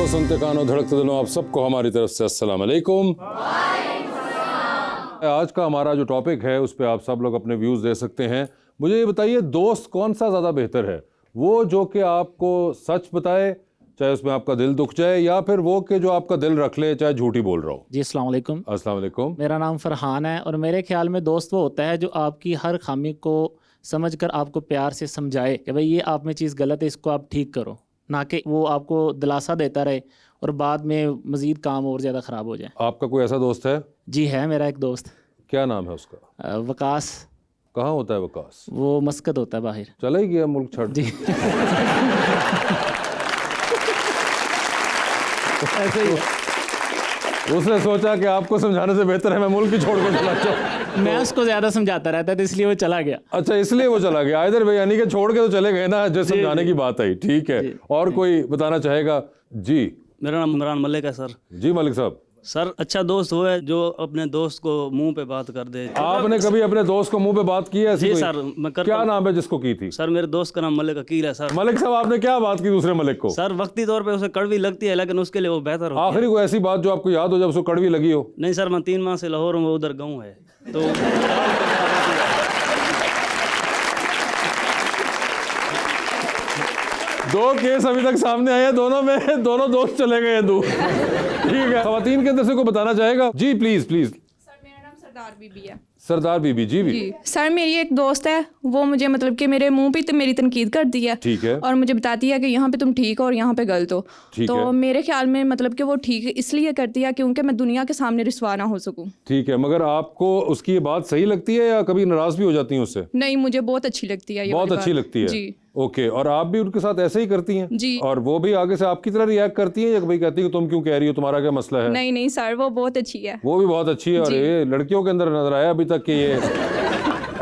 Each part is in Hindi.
आंखों सुनते कानों धड़कते दिलों आप सबको हमारी तरफ से अस्सलाम वालेकुम। आज का हमारा जो टॉपिक है उस पे आप सब लोग अपने व्यूज दे सकते हैं। मुझे ये बताइए, दोस्त कौन सा ज़्यादा बेहतर है? वो जो कि आपको सच बताए चाहे उसमें आपका दिल दुख जाए, या फिर वो कि जो आपका दिल रख ले चाहे झूठी बोल रहा हो? जी अस्सलाम वालेकुम। अस्सलाम वालेकुम। मेरा नाम फरहान है और मेरे ख्याल में दोस्त वो होता है जो आपकी हर खामी को समझकर आपको प्यार से समझाए कि भाई ये आप में चीज़ गलत है, इसको आप ठीक करो, ना कि वो आपको दिलासा देता रहे और बाद में मज़ीद काम और ज़्यादा ख़राब हो जाए। आपका कोई ऐसा दोस्त है? जी है, मेरा एक दोस्त। क्या नाम है उसका? वकास। कहाँ होता है वकास? वो मस्कत होता है बाहर। चला ही गया मुल्क छोड़। जी ऐसे ही उसने सोचा कि आपको समझाने से बेहतर है मैं मुल्क ही छोड़ कर चला जाऊं। मैं उसको ज़्यादा समझाता रहता था इसलिए वो चला गया। अच्छा, इसलिए वो चला गया। इधर भाई यानी कि छोड़ के तो चले गए ना, जो समझाने की बात आई। ठीक है, और कोई बताना चाहेगा? जी मेरा नाम इमरान मलिक है सर। जी मलिक साहब। सर अच्छा दोस्त वो है जो अपने दोस्त को मुंह पे बात कर दे। आपने कभी अपने दोस्त को मुंह पे बात की है? ऐसी जी कोई? सर मैं करता क्या हूं। नाम है जिसको की थी? सर मेरे दोस्त का नाम मलिक अकील है सर। मलिक साहब, आपने क्या बात की दूसरे मलिक को? सर वक्ती तौर पे उसे कड़वी लगती है लेकिन उसके लिए वो बेहतर हो। आखिरी कोई ऐसी बात जो आपको याद हो जब उसको कड़वी लगी हो? नहीं सर, मैं 3 माह से लाहौर हूँ, वो उधर गाँव है तो दो केस अभी तक सामने आए हैं, दोनों में दोनों दोस्त चले गए हैं दूर। ठीक है, खवातीन के अंदर से कोई बताना चाहेगा? जी प्लीज प्लीज। सर मेरा नाम सरदार बीबी है। सरदार बीबी जी भी। जी सर, मेरी एक दोस्त है, वो मुझे मतलब कि मेरे मुंह पे तो मेरी तनकीद करती है। ठीक है। और मुझे बताती है कि यहाँ पे तुम ठीक हो और यहाँ पे गलत हो। ठीक तो है। मेरे ख्याल में मतलब कि वो ठीक इसलिए करती है क्योंकि मैं दुनिया के सामने रिस्वा ना हो सकूं। ठीक है, मगर आपको उसकी ये बात सही लगती है या कभी नाराज भी हो जाती हैं उससे? नहीं, मुझे बहुत अच्छी लगती है ये बहुत वाली अच्छी बात। लगती है। जी ओके, और आप भी उनके साथ ऐसे ही करती हैं? जी। और वो भी आगे से आपकी तरह रिएक्ट करती हैं या भाई कहती है कि तुम क्यों कह रही हो, तुम्हारा क्या मसला है? नहीं नहीं सर, वो बहुत अच्छी है। वो भी बहुत अच्छी है। और जी। ये लड़कियों के अंदर नजर आया अभी तक कि ये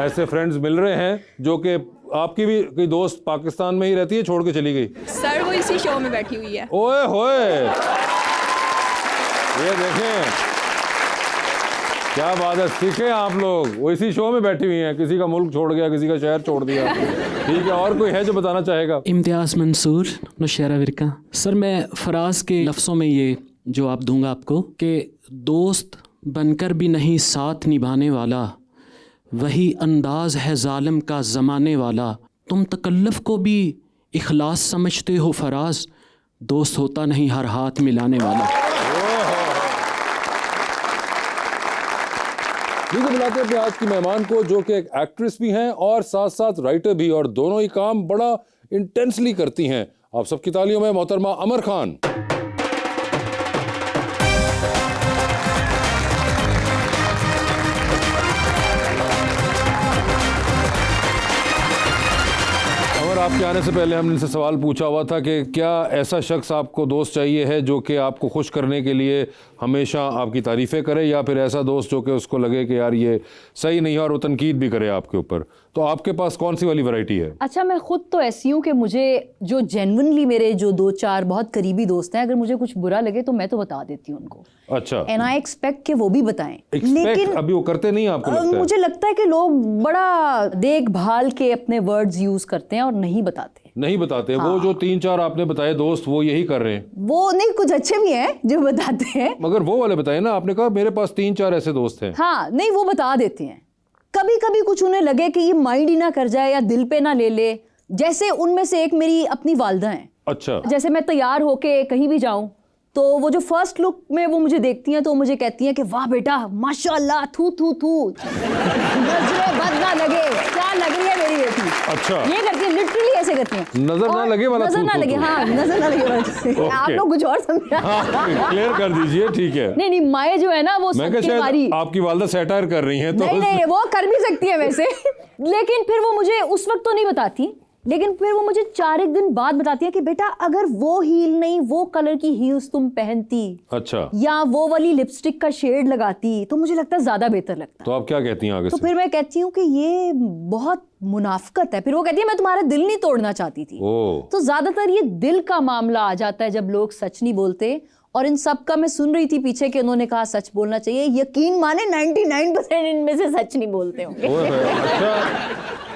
ऐसे फ्रेंड्स मिल रहे हैं जो कि आपकी भी कोई दोस्त पाकिस्तान में ही रहती है, छोड़ के चली गई? सर वो इसी शो में बैठी हुई है। ओए होए, ये देखें क्या बात है, सीखे आप लोग। वो इसी शो में बैठी हुई हैं, किसी का मुल्क छोड़ गया, किसी का शहर छोड़ दिया। ठीक है, और कोई है जो बताना चाहेगा? इम्तियाज़ मंसूर, नौशहरा विरका। सर मैं फराज के लफ्ज़ों में ये जवाब दूंगा आपको कि दोस्त बनकर भी नहीं साथ निभाने वाला, वही अंदाज है जालिम का ज़माने वाला। तुम तकल्लुफ़ को भी इखलास समझते हो फराज, दोस्त होता नहीं हर हाथ मिलाने वाला। ठीक है, बुलाते हैं अपने आज की मेहमान को जो कि एक एक्ट्रेस भी हैं और साथ साथ राइटर भी, और दोनों ही काम बड़ा इंटेंसली करती हैं। आप सबकी तालियों में मोहतरमा अमर खान। आपके आने से पहले हमने इनसे सवाल पूछा हुआ था कि क्या ऐसा शख्स आपको दोस्त चाहिए है जो कि आपको खुश करने के लिए हमेशा आपकी तारीफ़ें करे, या फिर ऐसा दोस्त जो कि उसको लगे कि यार ये सही नहीं है और वो तनकीद भी करे आपके ऊपर? तो आपके पास कौन सी वाली वैरायटी है? अच्छा, मैं खुद तो ऐसी हूँ कि मुझे जो जेन्युइनली मेरे जो 2-4 बहुत करीबी दोस्त हैं, अगर मुझे कुछ बुरा लगे तो मैं तो बता देती हूँ उनको। अच्छा। एंड आई एक्सपेक्ट कि वो भी बताएं। लेकिन अभी वो करते नहीं, आपको लगता है? मुझे लगता है कि लोग बड़ा देखभाल के अपने वर्ड्स यूज करते हैं और नहीं बताते। नहीं बताते। हाँ। वो जो 3-4 आपने बताए दोस्त, वो यही कर रहे हैं? वो नहीं, कुछ अच्छे भी हैं जो बताते हैं, मगर वो वाले बताए ना, आपने कहा मेरे पास 3-4 ऐसे दोस्त हैं। हाँ, नहीं वो बता देते हैं। कभी कभी कुछ उन्हें लगे कि ये माइंड ही ना कर जाए या दिल पे ना ले ले। जैसे उनमें से एक मेरी अपनी वालदा हैं। अच्छा। जैसे मैं तैयार होके कहीं भी जाऊं तो वो जो फर्स्ट लुक में वो मुझे देखती हैं तो मुझे कहती हैं कि वाह बेटा माशाल्लाह, थू थू थू, नजरें बद ना लगे, क्या लग रही है मेरी बेटी। अच्छा, ये करती है, लिटरली ऐसे करती हैं। नजर ना लगे वाला, नजर ना लगे, हाँ नजर ना लगे वाला। आप लोग कुछ और समझा, क्लियर कर दीजिए। ठीक है। नहीं नहीं, माए जो है ना वो सबकी बारी। आपकी वालदा सैटायर कर रही हैं तो नहीं, वो कर भी सकती है वैसे। लेकिन फिर वो मुझे उस वक्त तो नहीं बताती, लेकिन फिर वो मुझे 4-1 दिन बाद बताती है कि बेटा अगर वो हील नहीं, वो कलर की हील्स तुम पहनती, अच्छा, या वो वाली लिपस्टिक का शेड लगाती तो मुझे लगता ज्यादा बेहतर लगता। तो आप क्या कहती हैं आगे तो से? फिर मैं कहती हूँ कि ये बहुत मुनाफकत है। फिर वो कहती है मैं तुम्हारा दिल नहीं तोड़ना चाहती थी। तो ज्यादातर ये दिल का मामला आ जाता है जब लोग सच नहीं बोलते। और इन सब का मैं सुन रही थी पीछे कि उन्होंने कहा सच बोलना चाहिए। यकीन माने 99% इनमें से सच नहीं बोलते होंगे।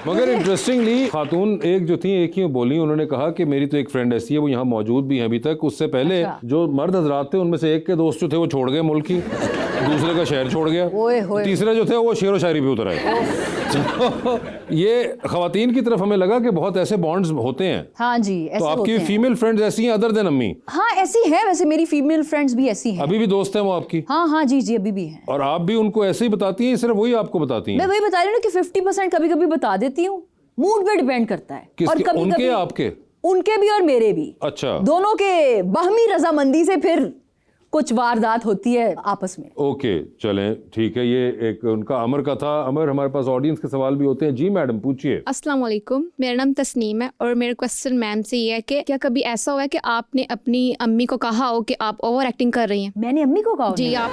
मगर इंटरेस्टिंगली खातून एक जो थी, एक ही बोली, उन्होंने कहा कि मेरी तो एक फ्रेंड ऐसी है, वो यहाँ मौजूद भी है अभी तक। उससे पहले जो मर्द हजरात थे उनमें से एक के दोस्त जो थे वो छोड़ गए मुल्क ही, दूसरे का शहर छोड़ गया, तीसरे जो थे वो शेर व शायरी पे उतर आए। तो ये खवातीन की तरफ हमें लगा कि बहुत ऐसे बॉन्ड्स होते हैं। हाँ जी, ऐसे तो आपकी होते हैं। फीमेल फ्रेंड्स ऐसी हैं अदर देन अम्मी? हाँ ऐसी है, वैसे मेरी फीमेल फ्रेंड्स भी ऐसी हैं। अभी भी दोस्त हैं वो आपकी? हाँ हाँ जी जी, अभी भी हैं। और आप भी उनको ऐसे ही बताती हैं, सिर्फ वही आपको बताती हैं? मैं वही बता रही हूँ ना कि 50% कभी कभी बता देती हूँ, मूड पे डिपेंड करता है। किसके? और कभी उनके कभी या आपके? उनके भी और मेरे भी। अच्छा। दोनों के बाहमी रजामंदी से फिर कुछ वारदात होती है आपस में। ओके चलें, ठीक है। ये एक उनका अमर का था। अमर, हमारे पास ऑडियंस के सवाल भी होते हैं। जी मैडम, पूछिए। अस्सलाम वालेकुम, मेरा नाम तस्नीम है और मेरा क्वेश्चन मैम से ये है कि क्या कभी ऐसा हुआ है कि आपने अपनी अम्मी को कहा हो कि आप ओवर एक्टिंग कर रही हैं? मैंने अम्मी को कहा? जी आप।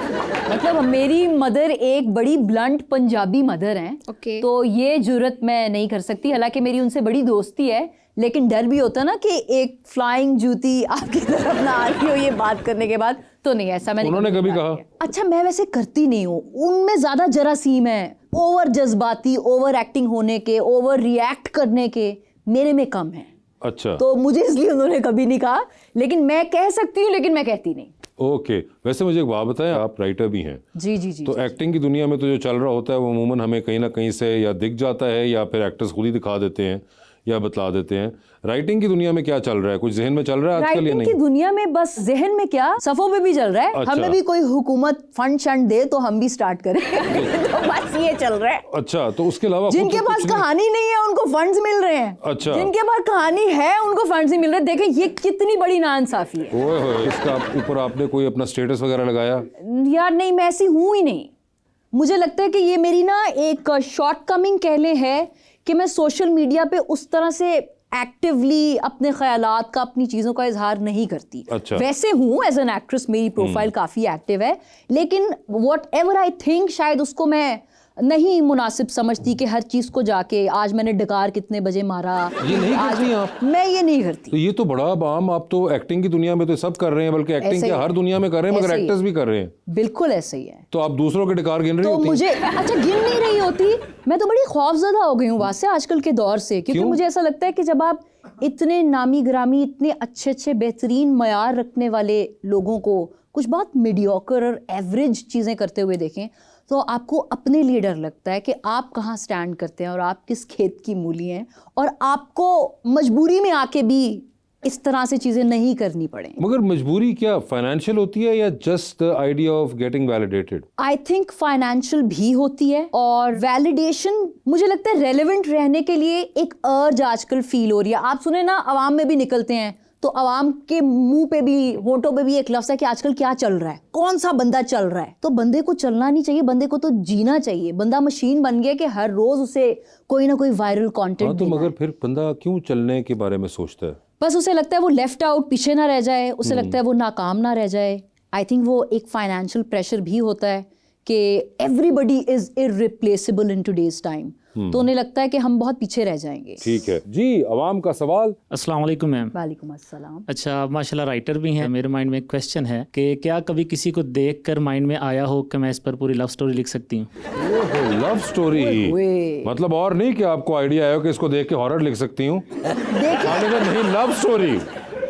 मतलब मेरी मदर एक बड़ी ब्लंट पंजाबी मदर हैं। ओके। तो ये जुर्रत मैं नहीं कर सकती, हालांकि मेरी उनसे बड़ी दोस्ती है, लेकिन डर भी होता ना कि एक फ्लाइंग जूती आपकी तरफ ना आ रही हो ये बात करने के बाद। तो नहीं, ऐसा मैंने उन्होंने कभी कहा? अच्छा, मैं वैसे करती नहीं हूँ, उनमें ज्यादा जरासीम है, ओवर जज्बाती, ओवर एक्टिंग होने के, ओवर रिएक्ट करने के मेरे में कम है। अच्छा। तो मुझे इसलिए उन्होंने कभी नहीं कहा, लेकिन मैं कह सकती हूँ, लेकिन मैं कहती नहीं। ओके। वैसे मुझे एक बात बताएं, आप राइटर भी हैं। जी जी जी। तो एक्टिंग की दुनिया में तो जो चल रहा होता है वो अमूमन हमें कहीं ना कहीं से या दिख जाता है या फिर एक्टर्स खुद ही दिखा देते हैं या बतला देते हैं। राइटिंग की दुनिया में क्या चल रहा है? कुछ जहन में चल रहा है आजकल या नहीं? की दुनिया में बस जहन में क्या, सफों पे भी चल रहा है। अच्छा। हमें भी कोई हुकूमत फंड शंड दे तो हम भी स्टार्ट करें। तो बस ये चल रहा है। अच्छा, तो उसके अलावा जिनके खुद तो पास कुछ नहीं? कहानी नहीं है उनको फंड्स मिल रहे हैं। अच्छा। जिनके पास कहानी है उनको फंड्स नहीं मिल रहे। देखें ये कितनी बड़ी नाइंसाफी है। ओए होए, इसका ऊपर आपने कोई अपना स्टेटस वगैरह लगाया? यार नहीं, मैं ऐसी हूं ही नहीं। मुझे लगता है कि ये मेरी ना एक शॉर्ट कमिंग कह ले है कि मैं सोशल मीडिया पे उस तरह से एक्टिवली अपने ख्यालात का, अपनी चीज़ों का इजहार नहीं करती। अच्छा। वैसे हूँ एज एन एक्ट्रेस, मेरी प्रोफाइल काफ़ी एक्टिव है, लेकिन वॉट एवर आई थिंक शायद उसको मैं नहीं मुनासिब समझती कि हर चीज़ को जाके आज मैंने डकार कितने बजे मारा, ये नहीं करती आप? मैं ये नहीं करती। तो ये तो बड़ा आम, आप तो एक्टिंग की दुनिया में तो सब कर रहे हैं, बल्कि एक्टिंग ऐसे क्या ही हर दुनिया में कर रहे हैं, मगर ऐसे ही एक्टर्स भी कर रहे हैं। बिल्कुल ऐसे ही है। तो आप दूसरों के डकार गिन रही तो होती हैं? मुझे अच्छा गिन नहीं रही होती, मैं तो बड़ी खौफजदा हो गई हूँ वासे आजकल के दौर से, क्योंकि क्यों? मुझे ऐसा लगता है कि जब आप इतने नामी ग्रामी, इतने अच्छे अच्छे बेहतरीन मयार रखने वाले लोगों को कुछ बहुत मीडियोकर और एवरेज चीज़ें करते हुए देखें, तो आपको अपने लिए डर लगता है कि आप कहाँ स्टैंड करते हैं और आप किस खेत की मूली हैं, और आपको मजबूरी में आके भी इस तरह से चीज़ें नहीं करनी पड़े। मगर मजबूरी क्या फाइनेंशियल होती है या just the idea of getting validated? I think financial भी होती है, और वैलिडेशन मुझे लगता है रेलेवेंट रहने के लिए एक अर्ज आजकल फील हो रही है। आप सुने ना, आवाम में भी निकलते हैं तो आवाम के मुंह पे भी, होंठों पे भी एक लफ्ज़ है कि आजकल क्या चल रहा है, कौन सा बंदा चल रहा है। तो बंदे को चलना नहीं चाहिए, बंदे को तो जीना चाहिए। बंदा मशीन बन गया कि हर रोज उसे कोई ना कोई वायरल कंटेंट हाँ, तो मगर फिर बंदा क्यों चलने के बारे में सोचता है? बस उसे लगता है वो लेफ्ट आउट, पीछे ना रह जाए, उसे लगता है वो नाकाम ना रह जाए। आई थिंक वो एक फाइनेंशियल प्रेशर भी होता है कि everybody is irreplaceable in today's time, तो उन्हें लगता है कि हम बहुत पीछे रह जाएंगे। ठीक है जी, अवाम का सवाल। अस्सलाम वालेकुम मैम। वालेकुम अस्सलाम। अच्छा, आप माशाल्लाह राइटर भी हैं। मेरे माइंड में एक क्वेश्चन है कि क्या कभी किसी को देखकर माइंड में आया हो कि मैं इस पर पूरी लव स्टोरी लिख सकती हूँ? लव स्टोरी मतलब और नहीं कि आपको आइडिया आया कि इसको देख के हॉरर लिख सकती हूँ? नहीं, लव स्टोरी।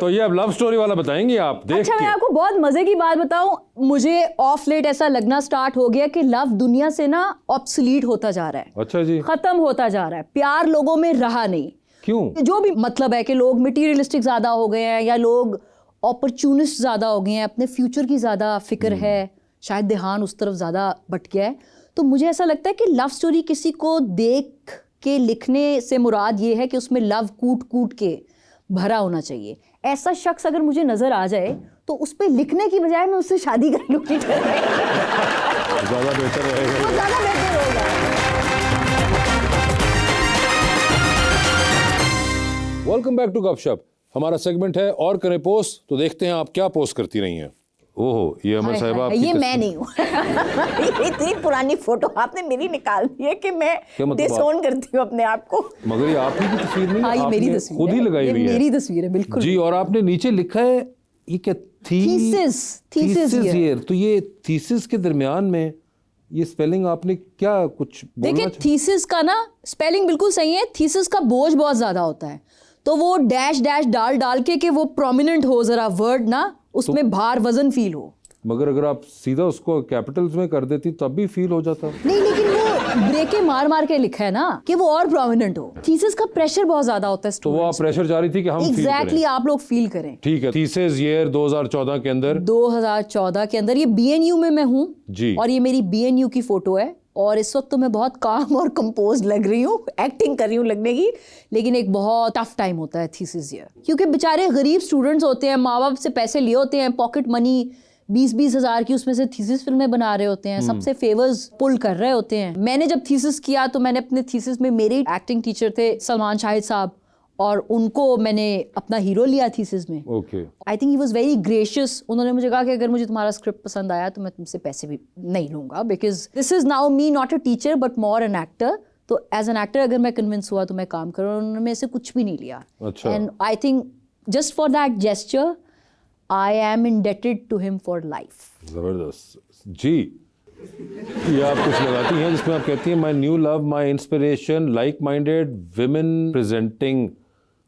तो ये अब लव स्टोरी वाला बताएंगे आप देख अच्छा, के। मैं आपको बहुत मजे की बात बताऊं, मुझे ऑफ लेट ऐसा लगना स्टार्ट हो गया कि लव दुनिया से ना ऑब्सोलीट होता जा रहा है। अच्छा जी। खत्म होता जा रहा है, प्यार लोगों में रहा नहीं। क्यों? जो भी मतलब है कि लोग मटीरियलिस्टिक ज्यादा हो गए हैं, या लोग अपॉर्चुनिस्ट ज्यादा हो गए हैं, अपने फ्यूचर की ज्यादा फिक्र है, शायद ध्यान उस तरफ ज्यादा भट गया है। तो मुझे ऐसा लगता है कि लव स्टोरी किसी को देख के लिखने से मुराद ये है कि उसमें लव कूट कूट के भरा होना चाहिए। ऐसा शख्स अगर मुझे नजर आ जाए तो उस पे लिखने की बजाय मैं उससे शादी कर लूंगी। ज्यादा बेहतर रहेगा। वो ज्यादा बेहतर होगा। वेलकम बैक टू गपशप। हमारा सेगमेंट है और करें पोस्ट, तो देखते हैं आप क्या पोस्ट करती रही हैं। ओहो, ये अमर साहिबा आपकी ये मैं तस्वीर- नहीं हूँ। इतनी पुरानी फोटो आपने मेरी निकाल दी है कि मैं क्या मतलब डिसोन करती हूँ अपने आप को। मगर ये आप ही की तस्वीर नहीं है, हाँ, ये मेरी आपने तस्वीर खुद ही है। लगाई ये हुई है। मेरी तस्वीर है, बिल्कुल जी। और आपने नीचे लिखा है ये क्या? Thesis thesis year. तो ये थीसिस के दरमियान में ये स्पेलिंग आपने क्या कुछ बोलना देखिए थीसिस का ना स्पेलिंग बिल्कुल सही है, थीसिस का बोझ बहुत ज्यादा होता है, तो वो डैश डैश डाल डाल के कि वो प्रोमिनेंट हो जरा वर्ड ना, उसमें भार वजन फील हो। मगर अगर आप सीधा उसको कैपिटल्स में कर देती तब भी फील हो जाता। नहीं, लेकिन वो ब्रेके मार मार के लिखा है ना कि वो और प्रोमिनेंट हो। थीसिस का प्रेशर बहुत ज्यादा होता है, तो वो आप प्रेशर चाह रही थी कि हम फील एग्जैक्टली आप लोग फील करें। ठीक है, थीसिस ईयर 2014 के अंदर 2014 के अंदर ये BNU में मैं हूँ जी, और ये मेरी BNU की फोटो है, और इस वक्त तो मैं बहुत काम और कंपोज लग रही हूँ, एक्टिंग कर रही हूँ लगने की, लेकिन एक बहुत टफ टाइम होता है थीसिस ईयर, क्योंकि बेचारे गरीब स्टूडेंट्स होते हैं, माँ बाप से पैसे लिए होते हैं, पॉकेट मनी 20-20 हज़ार की, उसमें से थीसिस फिल्में बना रहे होते हैं, सबसे फेवर्स पुल कर रहे होते हैं। मैंने जब थीसिस किया तो मैंने अपने थीसिस में मेरे एक्टिंग टीचर थे सलमान शाहिद साहब, और उनको मैंने अपना हीरो लिया थीसिस में। Okay, I think he was very gracious. उन्होंने मुझे कहा कि अगर मुझे तुम्हारा स्क्रिप्ट पसंद आया तो मैं तुमसे पैसे भी नहीं लूँगा, because this is now me not a teacher but more an actor. तो एज एन एक्टर अगर मैं कन्विंस हुआ तो मैं काम करूँ, उन्होंने मेरे से कुछ भी नहीं लिया। अच्छा। And I think just for that gesture I am indebted to him for life. जबरदस्त जी। ये आप कुछ लगाती हैं जिसमें आप कहती हैं my new love, my inspiration, like minded women presenting.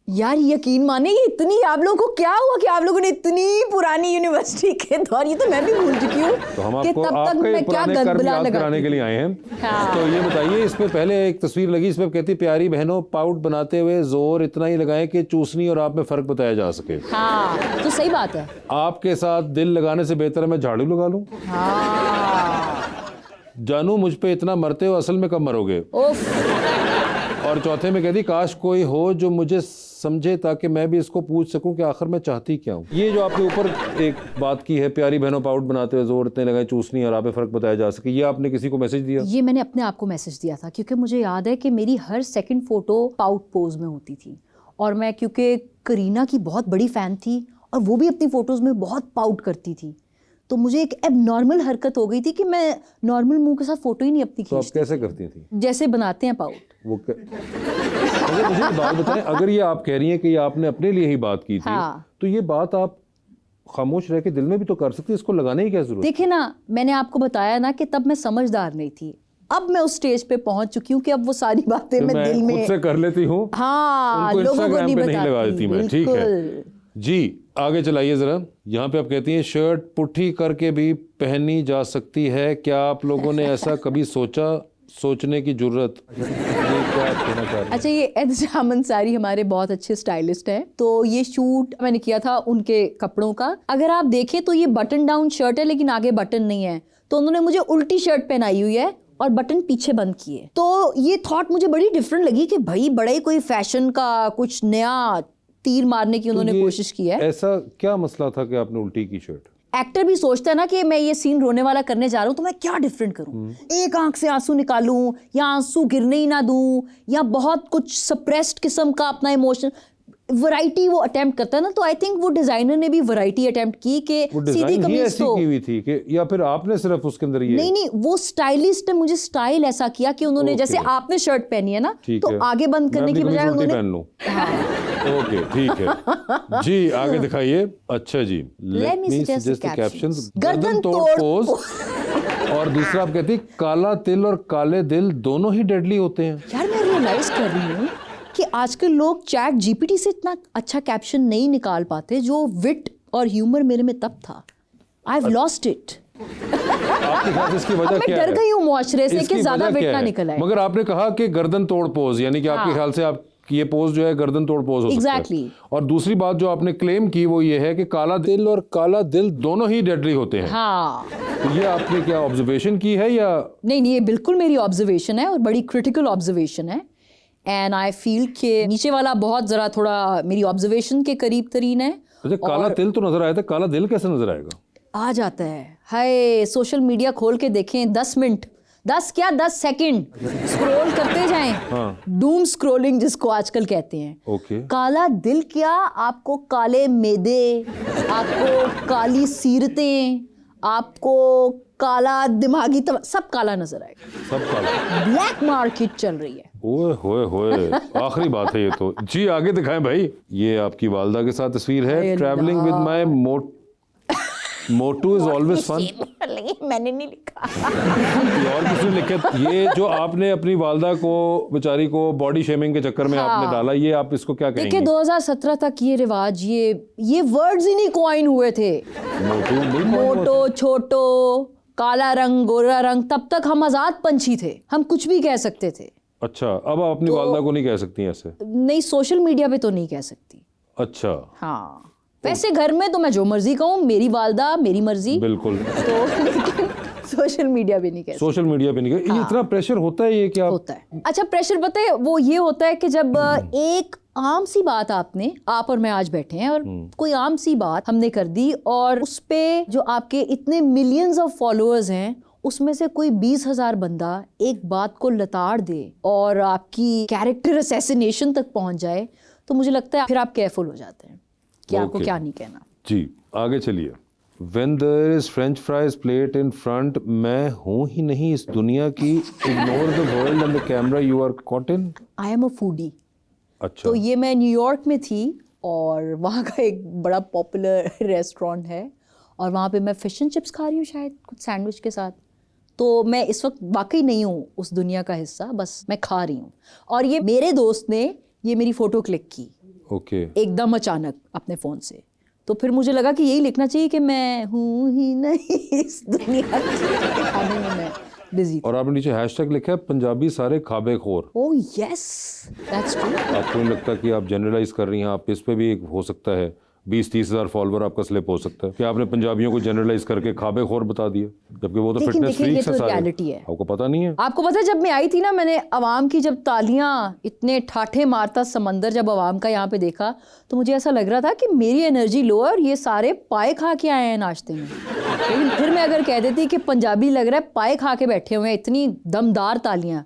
यार यकीन माने ये इतनी, आप लोगों को क्या हुआ कि आप लोगों ने इतनी पुरानी यूनिवर्सिटी के दौर, ये तो मैं भी भूल चुकी हूँ तो हम कि आपको तब तक आपके मैं क्या पुराने कर्म गलबला याद लगा कराने के लिए आए हैं। हाँ। तो ये बताइए, इसमें पहले एक तस्वीर लगी, इसमें कहती प्यारी बहनों पाउट बनाते हुए जोर इतना ही लगाएं कि चूसनी और आप में फर्क बताया जा सके। हाँ तो सही बात है। आपके साथ दिल लगाने से बेहतर है मैं झाड़ू लगा लूं। हाँ। जानू मुझ पे इतना मरते हो, असल में कब मरोगे। और चौथे में कहती काश कोई हो जो मुझे समझे ताकि मैं भी इसको पूछ सकूं कि आखिर मैं चाहती क्या हूँ। ये जो आपने ऊपर एक बात की है, प्यारी बहनों पाउट बनाते हुए जोर इतने लगाए चूसनी और आप पे फर्क बताया जा सके, ये आपने किसी को मैसेज दिया? ये मैंने अपने आप को मैसेज दिया था, क्योंकि मुझे याद है कि मेरी हर सेकंड फोटो पाउट पोज में होती थी, और मैं क्योंकि करीना की बहुत बड़ी फ़ैन थी और वो भी अपनी फ़ोटोज़ में बहुत पाउट करती थी, तो मुझे एक एबनॉर्मल हरकत हो गई थी कि मैं नॉर्मल मुंह के साथ फ़ोटो ही नहीं अपनी तो आप खींचती। कैसे करती थी? जैसे बनाते हैं पाउट। वो मुझे एक बात बताएं, अगर ये आप कह रही हैं कि ये आपने अपने लिए ही बात की थी, हाँ। तो ये बात आप खामोश रह के दिल में भी तो कर सकती, इसको लगाने की क्या जरूरत? देखिए ना, मैंने आपको बताया ना कि तब मैं समझदार नहीं थी, अब मैं उस स्टेज पे पहुंच चुकी हूँ कि अब वो सारी बातें मैं दिल में खुद से कर लेती हूँ। हाँ, उनको लोगों को Instagram नहीं पे नहीं लगा देती मैं। ठीक है जी, आगे चलाइए जरा। यहाँ पे आप कहती हैं शर्ट पुट्ठी करके भी पहनी जा सकती है, क्या आप लोगों ने ऐसा कभी सोचा? सोचने की जरूरत अच्छा, ये एहतशाम अंसारी हमारे बहुत अच्छे स्टाइलिस्ट हैं, तो ये शूट मैंने किया था उनके कपड़ों का। अगर आप देखें तो ये बटन डाउन शर्ट है लेकिन आगे बटन नहीं है, तो उन्होंने मुझे उल्टी शर्ट पहनाई हुई है और बटन पीछे बंद किए। तो ये थॉट मुझे बड़ी डिफरेंट लगी कि भाई बड़ा ही कोई फैशन का कुछ नया तीर मारने की उन्होंने कोशिश की है। ऐसा क्या मसला था कि आपने उल्टी की शर्ट? एक्टर भी सोचता है ना कि मैं ये सीन रोने वाला करने जा रहा हूँ तो मैं क्या डिफरेंट करूँ, एक आंख से आंसू निकालूं या आंसू गिरने ही ना दूं, या बहुत कुछ सप्रेस्ड किस्म का अपना इमोशन वैरायटी वो अटेम्प्ट करता है ना। तो आई थिंक वो डिजाइनर ने भी वैरायटी अटेम्प्ट की कि सीधी कमीज तो की हुई थी कि, या फिर आपने सिर्फ उसके अंदर ये? नहीं, वो स्टाइलिस्ट ने मुझे स्टाइल ऐसा किया कि उन्होंने जैसे आपने शर्ट पहनी है ना, तो आगे बंद करने की बजाय उन्होंने पहन लूं। ओके, ठीक है जी, आगे दिखाइए। अच्छा जी, let me suggest the captions. गर्दन तोड़ पोज। और दूसरा आप कहती काला तिल और काले दिल दोनों ही डेडली होते हैं। यार मैं रियलाइज कर रही हूँ कि आजकल लोग चैट जीपीटी से इतना अच्छा कैप्शन नहीं निकाल पाते जो विट और ह्यूमर मेरे में तब था। I have lost it. आपके ख्याल से इसकी वजह क्या है? मैं डर गई हूँ मुआशरे से कि ज्यादा विट ना निकल आए। मगर आपने कहा कि गर्दन तोड़ पोज, यानी कि आपके ख्याल से आप ये पोज जो है गर्दन तोड़ पोज हो सकता है। Exactly. और दूसरी बात जो आपने क्लेम की वो ये है कि काला दिल और काला दिल दोनों ही डेडली होते हैं। हाँ, तो ये आपने क्या ऑब्जर्वेशन की है या? नहीं, ये बिल्कुल मेरी ऑब्जर्वेशन है और बड़ी क्रिटिकल ऑब्जर्वेशन है। एंड आई फील कि नीचे वाला बहुत जरा थोड़ा मेरी ऑब्जर्वेशन के करीब तरीन है। अच्छा, काला तिल तो नजर आया था, काला दिल कैसे नजर आएगा? आ जाता है। हाय, सोशल मीडिया खोल के देखें, 10 मिनट 10 क्या 10 सेकंड स्क्रॉल करते जाएं। हाँ। डूम स्क्रॉलिंग जिसको आजकल कहते हैं। ओके। काला दिल क्या, आपको काले मैदे, आपको काली सीरतें, आपको काला दिमागी सब काला नजर आएगा। सब काला। ब्लैक मार्केट चल रही है। ओए होए होए, आखिरी बात है ये तो। जी, आगे दिखाएं भाई। ये आपकी वालदा के साथ तस्वीर है। ट्रैवलिंग विद माय मोटू इज ऑलवेज फन। नहीं, मैंने नहीं लिखा। और किसी ने लिखे। ये जो आपने अपनी वालदा को बेचारी को बॉडी शेमिंग के चक्कर में आपने डाला, ये आप इसको क्या कहेंगे? देखिए 2017 तक ये रिवाज, ये वर्ड्स ही नहीं कॉइन हुए थे। मोटो, छोटो, काला रंग, गोरा रंग, तब तक हम आजाद पंछी थे, हम कुछ भी कह सकते थे। अच्छा, अब आप अपनी वालदा को नहीं कह सकती ऐसे? नहीं, सोशल मीडिया पे तो नहीं कह सकती। अच्छा। हाँ, वैसे घर में तो मैं जो मर्जी कहूँ, मेरी वालदा मेरी मर्जी। बिल्कुल। तो सोशल मीडिया पे नहीं कह सकती। सोशल मीडिया पे नहीं कह। ये इतना प्रेशर होता है ये क्या? होता है। अच्छा, प्रेशर पता है वो ये होता है कि जब एक आम सी बात आप और मैं आज बैठे हैं और कोई आम सी बात हमने कर दी और उस पे जो आपके इतने मिलियंस ऑफ फॉलोअर्स हैं उसमें से कोई 20,000 बंदा एक बात को लताड़ दे और आपकी कैरेक्टर असैसिनेशन तक पहुंच जाए, तो मुझे लगता है फिर आप केयरफुल हो जाते हैं कि आपको क्या नहीं कहना। जी आगे चलिए। When there is French fries plate in front, मैं हूँ ही नहीं इस दुनिया की, ignore the world and the camera you are caught in. I am a foodie. अच्छा। तो ये मैं न्यूयॉर्क में थी और वहाँ का एक बड़ा पॉपुलर रेस्टोरेंट है और वहाँ पे मैं फिश एंड चिप्स खा रही हूँ शायद कुछ सैंडविच के साथ। तो मैं इस वक्त वाकई नहीं हूँ उस दुनिया का हिस्सा, बस मैं खा रही हूँ। और ये मेरे दोस्त ने ये मेरी फ़ोटो क्लिक की एकदम अचानक अपने फ़ोन से, तो फिर मुझे लगा कि यही लिखना चाहिए कि मैं हूँ ही नहीं इस दुनिया की, खाने में मैं बिजी। और आपने नीचे हैशटैग लिखा है पंजाबी सारे खाबे खोर। Oh yes, that's true. आपको नहीं लगता कि आप जनरलाइज कर रही हैं? आप इस पे भी एक हो सकता है 20-30 हज़ार फॉलोवर आपका स्लिप हो सकता है कि आपने पंजाबियों को जनरलाइज करके खाबे खोर बता दिया, जबकि वो तो फिटनेस फ्रीक्स है सारे। रियलिटी है, आपको पता नहीं है? आपको पता है जब मैं आई थी ना, मैंने अवाम की जब तालियां, इतने ठाठे मारता समंदर जब अवाम का यहाँ पे देखा तो मुझे ऐसा लग रहा था कि मेरी एनर्जी लो है और ये सारे पाए खा के आए हैं नाश्ते में। लेकिन फिर मैं अगर कह देती कि पंजाबी लग रहा है पाए खा के बैठे हुए हैं, इतनी दमदार तालियां,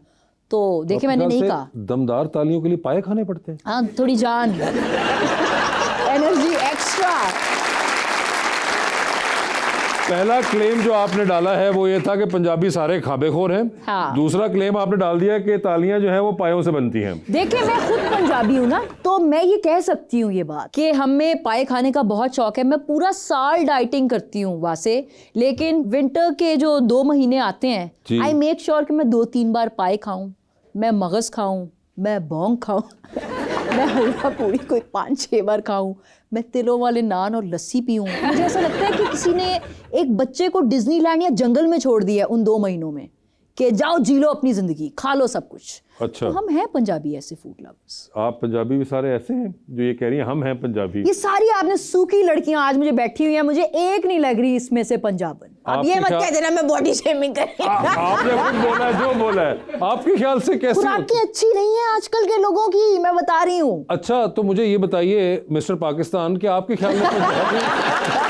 तो देखिए मैंने नहीं कहा। दमदार तालियों के लिए पाए खाने पड़ते हैं? हाँ, थोड़ी जान, एनर्जी एक्स्ट्रा। पहला क्लेम जो आपने डाला है वो ये था कि पंजाबी सारे खाबेखोर हैं। हाँ। दूसरा क्लेम आपने डाल दिया कि तालियां जो हैं वो पायों से बनती हैं। देखिए मैं खुद पंजाबी हूँ ना, तो मैं ये कह सकती हूँ ये बात कि हमें पाए खाने का बहुत शौक है। मैं पूरा साल डाइटिंग करती हूँ वैसे, लेकिन विंटर के जो 2 महीने आते हैं आई मेक श्योर कि मैं 2-3 बार पाए खाऊं, मैं मगज खाऊं, मैं बौंग खाऊं, मैं हलवा पूरी कोई 5-6 बार खाऊं, मैं तिलों वाले नान और लस्सी पीऊं। मुझे ऐसा लगता है कि किसी ने एक बच्चे को डिज्नीलैंड या जंगल में छोड़ दिया उन 2 महीनों में कि जाओ जी लो अपनी जिंदगी, खा लो सब कुछ। अच्छा। तो हम हैं पंजाबी ऐसे फूड लवर्स। आप पंजाबी भी सारे ऐसे हैं जो ये कह रही हैं हम हैं पंजाबी? ये सारी आपने सूखी लड़कियां आज मुझे बैठी हुई हैं, मुझे एक नहीं लग रही इसमें से पंजाबन। अब ये मत कह देना मैं बॉडी शेमिंग कर रही हूं। आपने खुद बोला है जो बोला है। आपके ख्याल से कैसे? खुराकी अच्छी नहीं है आजकल के लोगों की, मैं बता रही हूँ। अच्छा, तो मुझे ये बताइए मिस्टर पाकिस्तान कि आपके ख्याल में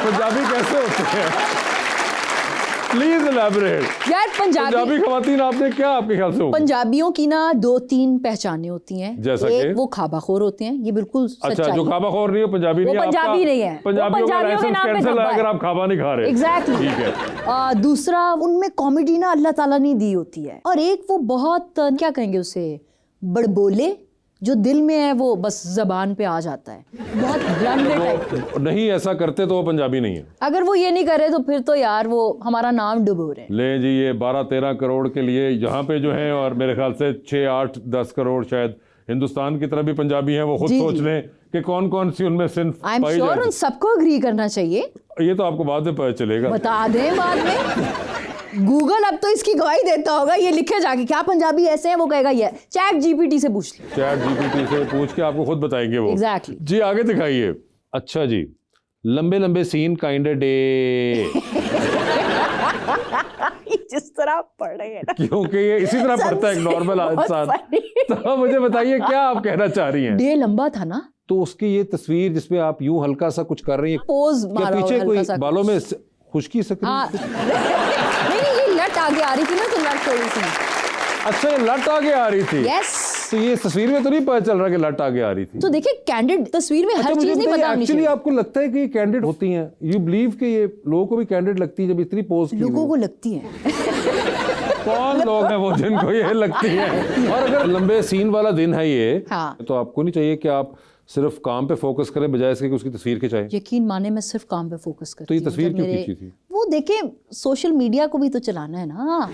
पंजाबी कैसे होते हैं? प्लीज एलैबोरेट यार। पंजाबी खवातीन आपने क्या आपके ख्याल से? पंजाबियों की ना 2-3 पहचानें होती हैं। जैसा एक वो खाबाखोर होते हैं, ये बिल्कुल अच्छा, सच्चाई जो खाबाखोर नहीं है पंजाबी नहीं है, पंजाबी नहीं है, पंजाबियों का लाइसेंस कैंसिल है अगर आप खाबा नहीं खा रहे। एग्जैक्टली। ठीक है। दूसरा उनमें कॉमेडी ना अल्लाह ताला ने दी होती है, और एक वो बहुत क्या कहेंगे उसे, बड़बोले, जो दिल में है वो बस जबान पे आ जाता है, बहुत ब्लंट टाइप। नहीं ऐसा करते तो वो पंजाबी नहीं है। अगर वो ये नहीं करे तो फिर तो यार वो हमारा नाम डुबो रहे हैं। ले जी, ये 12-13 करोड़ के लिए यहाँ पे जो है, और मेरे ख्याल से 6-8-10 करोड़ शायद हिंदुस्तान की तरफ भी पंजाबी हैं, वो खुद सोच लें कि कौन कौन सी उनमें सिंफ आई एम श्योर उन सबको एग्री करना चाहिए। ये तो आपको बाद में पता चलेगा, बता दें बाद में। गूगल अब तो इसकी गवाही देता होगा, ये लिखे जाके क्या पंजाबी ऐसे हैं, वो कहेगा ये चैट जीपीटी से पूछ ले। चैट जीपीटी से पूछ के आपको खुद बताएंगे वो। एग्जैक्टली। जी आगे दिखाइए। अच्छा जी, लंबे लंबे सीन काइंड डे। जिस तरह पढ़ रहे हैं ना, क्योंकि ये इसी तरह पढ़ता है एक नॉर्मल इंसान। तो मुझे बताइए क्या आप कहना चाह रही हैं? डे लंबा था ना, तो उसकी ये तस्वीर जिसमें आप यूं हल्का सा कुछ कर रही हैं, पोज मारा, पीछे कोई बालों में खुशकी सी? नहीं ये लट आगे आ रही थी ना, तो लट थोड़ी सी। अच्छा, ये लट आगे आ रही थी? यस। तो ये तस्वीर में तो नहीं पता चल रहा कि लट आगे आ रही थी? तो देखिए कैंडिड तस्वीर में हर चीज नहीं बतानी एक्चुअली आपको लगता है कि ये कैंडिड होती हैं? यू बिलीव कि ये लोगों को भी कैंडिड लगती है जब इतनी पोज की? लोगों को लगती है। कौन लोग हैं वो जिनको ये लगती है? और अगर लंबे सीन वाला दिन है ये, तो आपको नहीं चाहिए कि आप सिर्फ काम पे फोकस करें बजाय इसके कि उसकी तस्वीर खिंचाएं? यकीन माने मैं सिर्फ काम पे फोकस करती तो ये हूँ। तस्वीर क्यों खींची थी? वो वो देखें, सोशल मीडिया को भी तो चलाना है ना।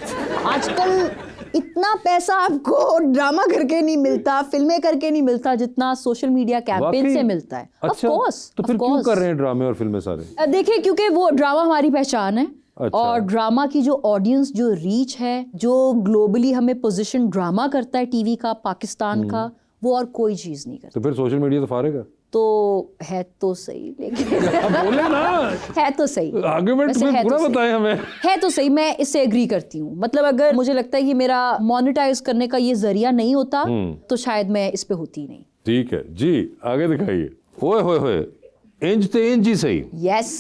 आजकल इतना पैसा आपको ड्रामा करके नहीं मिलता, फिल्में करके नहीं मिलता, जितना सोशल मीडिया कैंपेन से मिलता है। अच्छा, ऑफ कोर्स। तो फिर क्यों कर रहे हैं ड्रामे और फिल्में सारे? देखिए, क्योंकि वो ड्रामा हमारी पहचान है। अच्छा। और ड्रामा की जो ऑडियंस, जो रीच है, जो ग्लोबली हमें पोजीशन ड्रामा करता है टीवी का, पाकिस्तान का, वो और कोई चीज नहीं करता। तो फिर सोशल मीडिया तो फारेगा? तो है तो सही, लेकिन बोले ना, है तो सही, आर्गुमेंट वैसे है पूरा तो सही। बताएं हमें। है तो सही, मैं इससे एग्री करती हूँ। मतलब अगर मुझे लगता है कि मेरा मोनेटाइज करने का ये जरिया नहीं होता तो शायद मैं इस पे होती नहीं। ठीक है जी, आगे दिखाइए। ओए होए होए, इंच ते इंच ही सही। यस,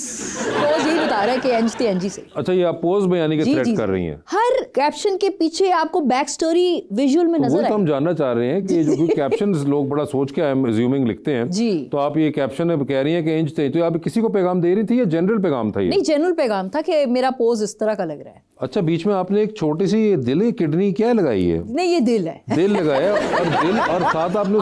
पोज यही बता रहा है कि इंच ते इंच ही सही। अच्छा, ये आप पोज में यानी कि थ्रेट कर रही हैं? हर कैप्शन के पीछे आपको बैक स्टोरी विजुअल में तो नजर वही तो हम आए। जानना चाह रहे हैं कि जो कैप्शन लोग बड़ा सोच के अज्यूमिंग लिखते हैं जी। तो आप ये कैप्शन कह रही हैं कि इंच ते, तो आप किसी को पैगाम दे रही थी या जनरल पैगाम था ये? नहीं, जनरल पैगाम था कि मेरा पोज इस तरह का लग रहा है। अच्छा, बीच में आपने एक छोटी सी दिल किडनी क्या लगाई है? नहीं, ये दिल है। दिल लगाया और दिल, और साथ आपने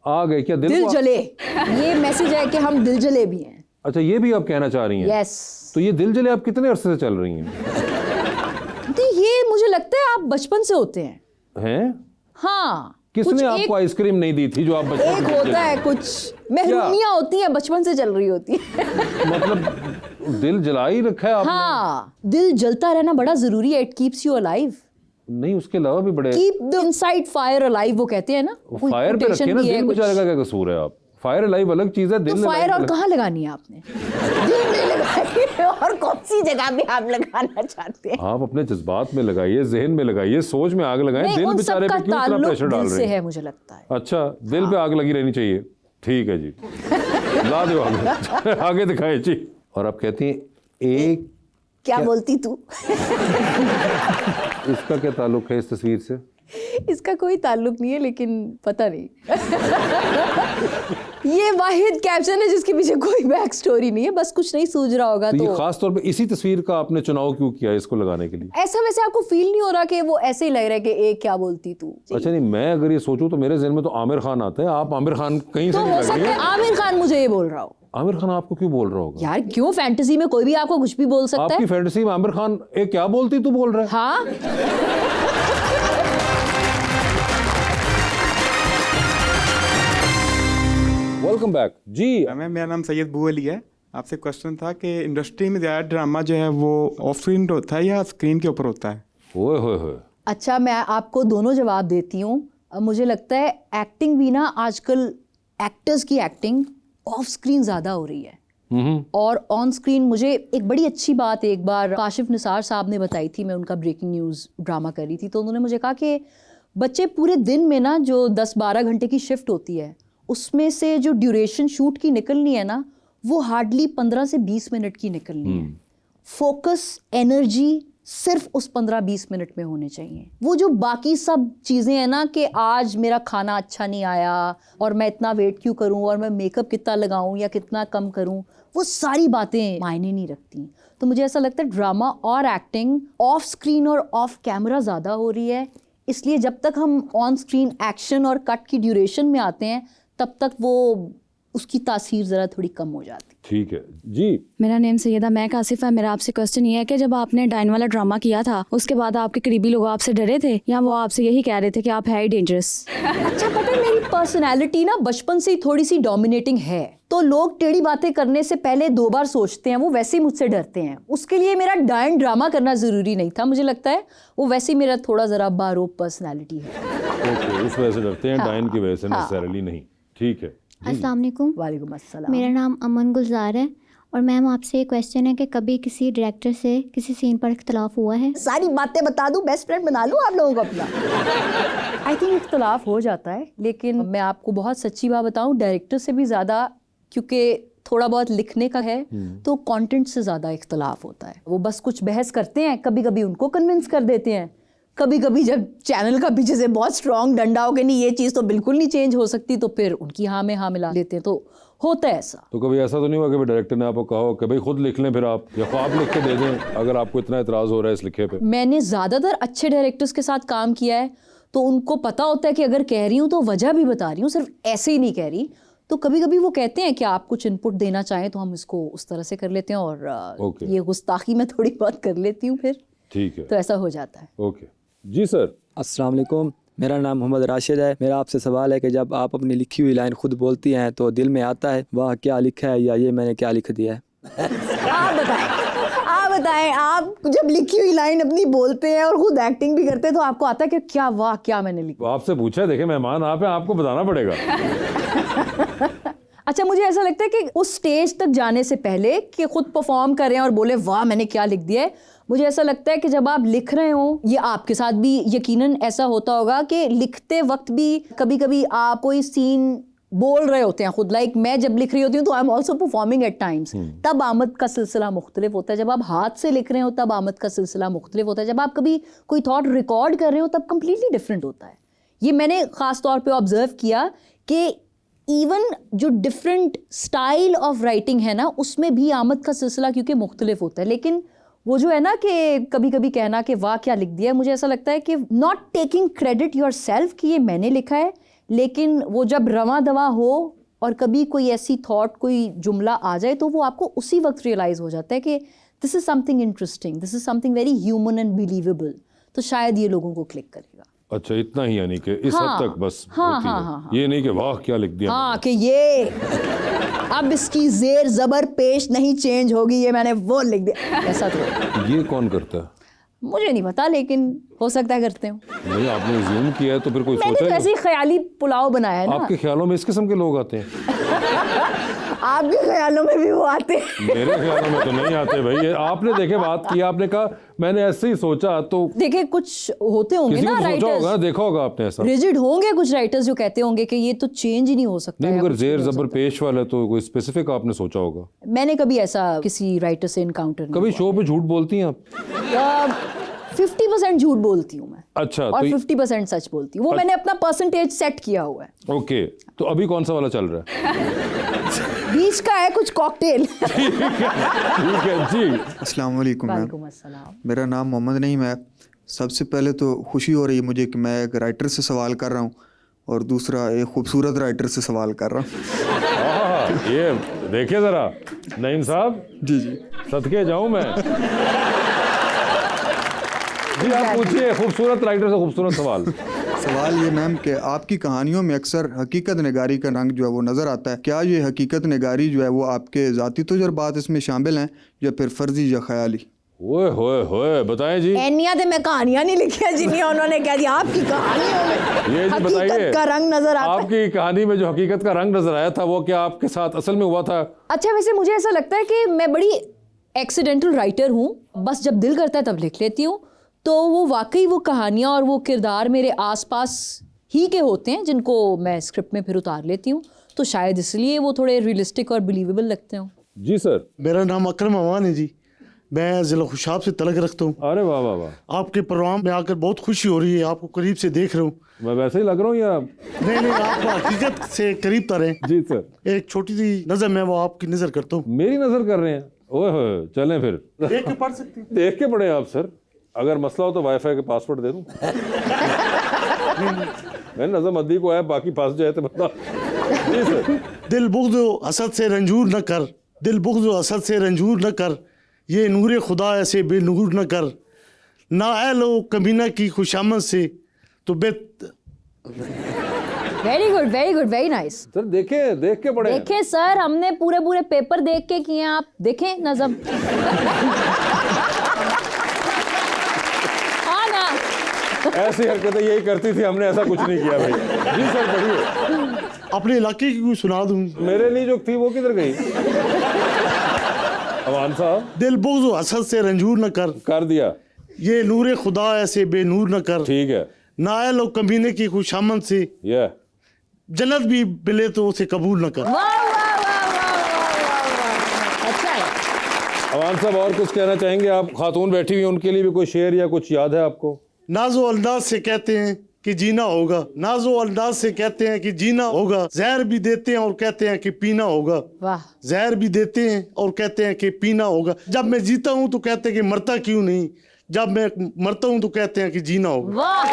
आ गए क्या? दिल जले, ये मैसेज है कि हम दिल जले भी हैं। अच्छा, ये भी आप कहना चाह रही हैं? यस। तो ये दिल जले आप कितने अरसे से चल रही हैं? तो ये मुझे लगता है आप बचपन से होते हैं। हैं? हाँ। किसने आपको आइसक्रीम नहीं दी थी जो आप बचपन एक होता है, कुछ महरूमियां होती हैं, बचपन से चल रही होती है। मतलब दिल जला ही रखा है आपने? हाँ, दिल जलता रहना बड़ा जरूरी है। It keeps you alive. नहीं, उसके अलावा भी बड़े keep the inside fire alive, वो कहते हैं ना। फायर पे रखे ना, दिल बचाने का क्या कसूर है? आप फायर अलाइव अलग चीज है, दिल तो फायर और कहाँ लगानी है आपने? दिल में लगाइए, और कौन सी जगह में आप लगाना चाहते हैं? आप अपने जज्बात में लगाइए, जहन में लगाइए, सोच में आग लगाएं। दिल बेचारे पे क्यों इतना प्रेशर डाल रहे हैं? मुझे लगता है। अच्छा, दिल पे आग लगी रहनी चाहिए। ठीक है जी, ला दो आगे। आगे दिखाए जी। और आप कहती हैं एक क्या बोलती तू? इसका क्या ताल्लुक है इस तस्वीर से? इसका कोई ताल्लुक नहीं है, लेकिन पता नहीं। ये वाहिद कैप्शन है जिसके पीछे कोई बैक स्टोरी नहीं है, बस कुछ नहीं सूझ रहा होगा। तो ये खास तौर पे इसी तस्वीर का आपने चुनाव क्यों किया इसको लगाने के लिए? ऐसा वैसे आपको फील नहीं हो रहा कि वो ऐसे ही लग रहा है कि एक क्या बोलती तू? अच्छा, नहीं, मैं अगर ये सोचूं तो मेरे जहन में तो आमिर खान आता है। आप आमिर खान कहीं से तो नहीं हो लग रही सकता है है। आमिर खान मुझे ये बोल रहा हो। आमिर खान आपको क्यों बोल रहा होगा? यार क्यों, फैंटेसी में कोई भी आपको कुछ भी बोल सकता आपकी है। फैंटेसी में आमिर खान एक क्या बोलती तू बोल रहा है? हाँ। वेलकम बैक जी। मैम, मेरा नाम सैयद बू अली है। आपसे क्वेश्चन था कि इंडस्ट्री में ज़्यादा ड्रामा जो है वो ऑफ स्क्रीन होता है या स्क्रीन के ऊपर होता है? ओए होए होए। अच्छा, मैं आपको दोनों जवाब देती हूँ। मुझे लगता है एक्टिंग भी ना, आजकल एक्टर्स की एक्टिंग ऑफ स्क्रीन ज़्यादा हो रही है और ऑन स्क्रीन। मुझे एक बड़ी अच्छी बात एक बार काशिफ निसार साहब ने बताई थी। मैं उनका ब्रेकिंग न्यूज़ ड्रामा कर रही थी, तो उन्होंने मुझे कहा कि बच्चे पूरे दिन में ना जो 10-12 घंटे की शिफ्ट होती है, उसमें से जो ड्यूरेशन शूट की निकलनी है ना, वो हार्डली 15 से 20 मिनट की निकलनी है। फोकस, एनर्जी सिर्फ उस 15-20 मिनट में होने चाहिए। वो जो बाकी सब चीज़ें हैं ना कि आज मेरा खाना अच्छा नहीं आया और मैं इतना वेट क्यों करूं और मैं मेकअप कितना लगाऊं या कितना कम करूं, वो सारी बातें मायने नहीं रखती। तो मुझे ऐसा लगता है ड्रामा और एक्टिंग ऑफ स्क्रीन और ऑफ कैमरा ज़्यादा हो रही है। इसलिए जब तक हम ऑन स्क्रीन एक्शन और कट की ड्यूरेशन में आते हैं, तब तक वो उसकी तासीर ज़रा थोड़ी कम हो जाती। ठीक है जी। मेरा नेम सैयदा महक आसिफ है। मेरा आपसे क्वेश्चन ये है कि जब आपने डाइन वाला ड्रामा किया था, उसके बाद आपके करीबी लोग आपसे डरे थे या वो आपसे यही कह रहे थे कि आप है ही डेंजरस? अच्छा, पता है मेरी पर्सनैलिटी ना बचपन से ही थोड़ी सी डोमिनेटिंग है, तो लोग टेढ़ी बातें करने से पहले 2 बार सोचते हैं। वो वैसे ही मुझसे डरते हैं। उसके लिए मेरा डाइन ड्रामा करना ज़रूरी नहीं था। मुझे लगता है वो वैसे ही मेरा थोड़ा ज़रा बारोब पर्सनैलिटी है। ओके, उस वजह से डरते हैं, हाँ, डाइन की वजह से हाँ। नेसेसरली नहीं। ठीक है। अस्सलाम वालेकुम। वालेकुम अस्सलाम। मेरा नाम अमन गुलजार है और मैम आपसे एक क्वेश्चन है कि कभी किसी डायरेक्टर से किसी सीन पर इख्तलाफ हुआ है? सारी बातें बता दूं, बेस्ट फ्रेंड बना लूं आप लोगों को अपना। आई थिंक इख्तलाफ हो जाता है, लेकिन मैं आपको बहुत सच्ची बात बताऊं, डायरेक्टर से भी ज़्यादा, क्योंकि थोड़ा बहुत लिखने का है तो कंटेंट से ज़्यादा इख्तलाफ होता है। वो बस कुछ बहस करते हैं, कभी कभी उनको कन्विंस कर देते हैं, कभी कभी जब चैनल का पीछे से बहुत स्ट्रॉन्ग डंडा हो कि नहीं ये चीज़ तो बिल्कुल नहीं चेंज हो सकती, तो फिर उनकी हाँ में हाँ मिला देते हैं। तो होता है ऐसा। तो कभी ऐसा तो नहीं हुआ कि डायरेक्टर ने आपको कहा हो कि भाई खुद लिख लें फिर आप, या ख्वाब लिख के दे दें अगर आपको इतना इतराज़ हो रहा है इस लिखे पे? मैंने ज़्यादातर अच्छे डायरेक्टर्स के साथ काम किया है, तो उनको पता होता है कि अगर कह रही हूँ तो वजह भी बता रही हूँ, सिर्फ ऐसे ही नहीं कह रही। तो कभी कभी वो कहते हैं कि आप कुछ इनपुट देना चाहें तो हम इसको उस तरह से कर लेते हैं, और ये गुस्ताखी में थोड़ी बहुत कर लेती हूँ फिर, ठीक है, तो ऐसा हो जाता है। ओके जी सर। अस्सलाम वालेकुम, मेरा नाम मोहम्मद राशिद है। मेरा आपसे सवाल है कि जब आप अपनी लिखी हुई लाइन खुद बोलती हैं तो दिल में आता है वाह क्या लिखा है, या ये मैंने क्या लिख दिया है? आप बताएं, आप जब लिखी हुई लाइन अपनी बोलते हैं और खुद एक्टिंग भी करते हैं तो आपको आता है कि क्या वाह क्या मैंने लिखा? आपसे पूछा, देखे मेहमान आप हैं, आपको बताना पड़ेगा। अच्छा, मुझे ऐसा लगता है कि उस स्टेज तक जाने से पहले कि खुद परफॉर्म करें और बोले वाह मैंने क्या लिख दिया है, मुझे ऐसा लगता है कि जब आप लिख रहे हो, ये आपके साथ भी यकीनन ऐसा होता होगा कि लिखते वक्त भी कभी कभी आप कोई सीन बोल रहे होते हैं खुद, लाइक मैं जब लिख रही होती हूँ तो I am also performing at times, तब आमद का सिलसिला मुख्तलिफ होता है। जब आप हाथ से लिख रहे हो तब आमद का सिलसिला मुख्तलिफ होता है। जब आप कभी कोई थॉट रिकॉर्ड कर रहे हो तब कम्प्लीटली डिफरेंट होता है। ये मैंने ख़ास तौर पे ऑब्जर्व किया कि इवन जो डिफरेंट स्टाइल ऑफ राइटिंग है ना, उसमें भी आमद का सिलसिला क्योंकि मुख्तलिफ होता है। लेकिन वो जो है ना कि कभी कभी कहना कि वाह क्या लिख दिया, मुझे ऐसा लगता है कि not taking credit your self कि ये मैंने लिखा है, लेकिन वो जब रवा दवा हो और कभी कोई ऐसी थॉट, कोई जुमला आ जाए तो वो आपको उसी वक्त रियलाइज़ हो जाता है कि this is something interesting, this is something very human and believable, तो शायद ये लोगों को क्लिक करेगा। अच्छा, इतना ही, यानी कि इस हद तक बस होती है। ये नहीं कि वाह क्या लिख दिया। हाँ, कि ये अब इसकी जेर जबर पेश नहीं चेंज होगी, ये मैंने वो लिख दिया, ऐसा तो ये कौन करता है? मुझे नहीं पता, लेकिन हो सकता है करते हो। नहीं, आपने ज़ूम किया है तो फिर कोई मैंने सोचा तो है? ऐसे ही ख्याली पुलाव बनाया है ना। आपके ख्यालों में इस किस्म के लोग आते हैं? आपके ख्यालों में भी वो आते हैं? मेरे ख्यालों में तो नहीं आते भाई। ये आपने देखे बात की, आपने कहा मैंने ऐसे ही सोचा, तो देखे कुछ होते होंगे किसी ना को सोचा होगा, राइटर्स, देखा होगा आपने ऐसा। रिजिड होंगे कुछ राइटर्स जो कहते होंगे कि ये तो चेंज ही नहीं हो सकता। नहीं, या मगर कुछ जेर नहीं हो जबर सकता। पेश वाला तो कोई स्पेसिफिक आपने सोचा होगा। मैंने कभी ऐसा किसी राइटर से इनकाउंटर नहीं कभी शो पे झूठ बोलती हैं आप? 50% झूठ बोलती हूँ मैं। अच्छा, और तो 50% सच बोलती हूँ। वो मैंने अपना परसेंटेज सेट किया हुआ है। ओके, तो अभी कौन सा वाला चल रहा है? बीच का है कुछ कॉकटेल। ठीक है जी। अस्सलाम वालेकुम मैम। वालेकुम अस्सलाम। मेरा नाम मोहम्मद नईम है। सबसे पहले तो खुशी हो रही है मुझे कि मैं एक राइटर से सवाल कर रहा हूँ, और दूसरा एक खूबसूरत राइटर से सवाल कर रहा हूँ। ये देखिए ज़रा नईम साहब। जी जी, सदके जाऊँ मैं। जी आप पूछिए, खूबसूरत राइटर से खूबसूरत सवाल। सवाल ये मैम कि आपकी कहानियों में अक्सर हकीकत नगारी का रंग जो है वो नज़र आता है। क्या ये हकीकत नगारी जो है वो आपके ज़ाती तजुर्बात इसमें शामिल हैं या फिर फर्जी या ख्याली? ओए होए होए, बताएं जी। एनिया दे मैं कहानियां नहीं लिखी है जिन्हें उन्होंने कह दिया आपकी कहानियों में ये जी बताइए, हकीकत का रंग नजर आता है। आपकी कहानी में जो हकीकत का रंग नजर आया था वो क्या आपके साथ असल में हुआ था? अच्छा, वैसे मुझे ऐसा लगता है कि मैं बड़ी एक्सीडेंटल राइटर हूँ, बस जब दिल करता है तब लिख लेती हूँ। तो वो वाकई वो कहानियाँ और वो किरदार मेरे आसपास ही के होते हैं जिनको मैं स्क्रिप्ट में फिर उतार लेती हूँ, तो शायद इसलिए वो थोड़े रियलिस्टिक और बिलीवेबल लगते हो। जी सर। मेरा नाम अकरम अमान है जी, मैं ज़िला खुशाब से तलक रखता हूँ। अरे वाह वाह वाह, आपके प्रोग्राम में आकर बहुत खुशी हो रही है, आपको करीब से देख रहा हूँ। मैं वैसे ही लग रहा हूँ या? नहीं, आप हकीकत से करीब तर हैं। जी सर। एक छोटी सी नज़र मैं वो आपकी नज़र करता हूँ। मेरी नज़र कर रहे हैं? ओए होए, चलें फिर। देख के पढ़ सकते हैं? देख के पढ़े आप सर। अगर मसला हो तो वाईफाई के पासवर्ड दे दूँ? मैंने नज़रमंदी को है, बाकी पास जाए तो बता। जी सर। दिल बुग़्ज़ हसद से रंजूर न कर, दिल बुग़्ज़ हसद से रंजूर न कर, ये नूर खुदा ऐसे बेनूर न कर, ना ऐ लो कमीना की खुशामद से तो very good, very good, very nice. Sir देखे, देख के पढ़े। देखे सर, हमने पूरे पूरे पेपर देख के किए हैं, आप देखें नज़म। हाँ ना, ऐसी हरकतें यही करती थी, हमने ऐसा कुछ नहीं किया भाई। जी सर पढ़िए। अपने इलाके की कोई सुना दूँ? मेरे लिए जो थी वो किधर गई? अमान साहब। दिल बुग़्ज़ हसद से रंजूर न कर दिया, ये नूर खुदा ऐसे बेनूर न कर, ठीक है, ना आए लोग कमीने की खुशामद से, ये जन्नत भी मिले तो उसे कबूल न कर। अच्छा है। अमान साहब और कुछ कहना चाहेंगे आप? खातून बैठी हुई हैं, उनके लिए भी कोई शेर या कुछ याद है आपको? नाजो अंदाज से कहते हैं कि जीना होगा, नाजो अंदाज से कहते हैं कि जीना होगा, जहर भी देते हैं और कहते हैं कि पीना होगा। वाह। जहर भी देते हैं और कहते हैं कि पीना होगा। जब मैं जीता हूँ तो कहते हैं कि मरता क्यों नहीं, जब मैं मरता हूँ तो कहते हैं कि जीना होगा। वाह,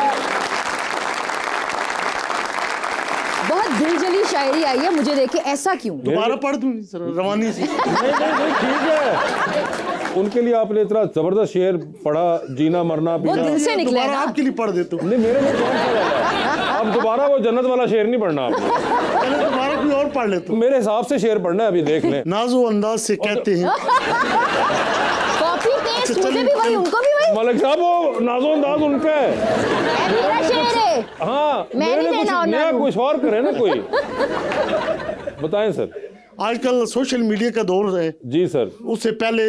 बहुत दिलजली शायरी आई है, मुझे देखे ऐसा क्यों? दोबारा पढ़ दूं रवानी से? नहीं ठीक है, उनके लिए आपने इतना जबरदस्त शेर पढ़ा, जीना मरना वो पीना। दिल से निकले दोबारा ना। आपके लिए पढ़ देता हूँ। नहीं मेरे में कौन सा वाला? अब दोबारा वो जन्नत वाला शेर नहीं पढ़ना आपने, पहले दोबारा कोई और पढ़ लेता हूँ। मेरे हिसाब से शेर पढ़ना है, अभी देख लें। नाजो अंदाज से कहते हैं। कॉपी पेस्ट, मुझे भी वही, उनको भी वही। मलिक साहब वो नाजो अंदाज उनका है। मेरा शेर है। हाँ मैं नहीं कुछ देना नया, कुछ और करे ना कोई। बताएं सर। आजकल सोशल मीडिया का दौर है जी सर। उससे पहले